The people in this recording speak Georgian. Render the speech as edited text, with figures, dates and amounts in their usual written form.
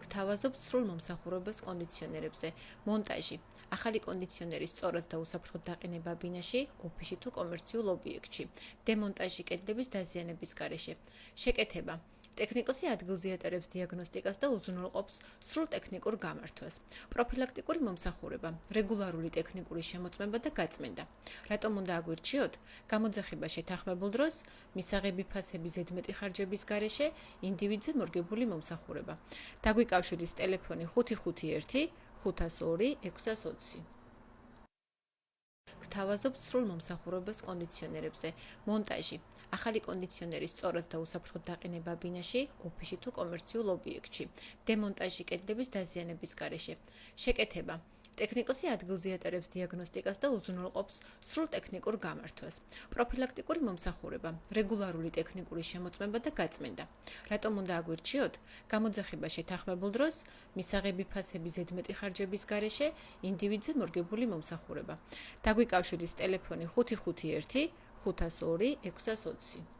გთავაზობთ სრულ მომსახურებას კონდიციონერებზე. მონტაჟი. ახალი კონდიციონერის სწორად და უსაფრთხოდ დაყენება ბინაში, ოფისში თუ კომერციულ ობიექტში. დემონტაჟი კედლების დაზიანების გარეშე. შეკეთება. ტექნიკოსი ადგილზე ატარებს დიაგნოსტიკას და უზრუნველყოფს სრულ ტექნიკურ გამართვას. პროფილაქტიკური მომსახურება, რეგულარული ტექნიკური შემოწმება და გაწმენდა. რატომ უნდა აგვირჩიოთ? გამოძახება შეთანხმებულ დროს, მისაღები ფასების ზედმეტი ხარჯების გარეშე, ინდივიდზე მორგებული მომსახურება. დაგვიკავშირეთ ტელეფონი 551 502 620. გთავაზობთ სრულ მომსახურებას კონდიციონერებზე. მონტაჟი. ახალი კონდიციონერის სწორად და უსაფრთხოდ დაყენება ბინაში, ოფისში თუ კომერციულ ობიექტში. დემონტაჟი კედლების დაზიანების გარეშე. შეკეთება. ტექნიკოსი ადგილზე ატარებს დიაგნოსტიკას და უზრუნველყოფს სრულ ტექნიკურ გამართვას. პროფილაქტიკური მომსახურება, რეგულარული ტექნიკური შემოწმება და გაწმენდა. რატომ უნდა აგვირჩიოთ? გამოძახება შეთანხმებულ დროს, მისაღები ფასების ზედმეტი ხარჯების გარეშე, ინდივიდზე მორგებული მომსახურება. დაგვიკავშირეთ ტელეფონი 551 502 620.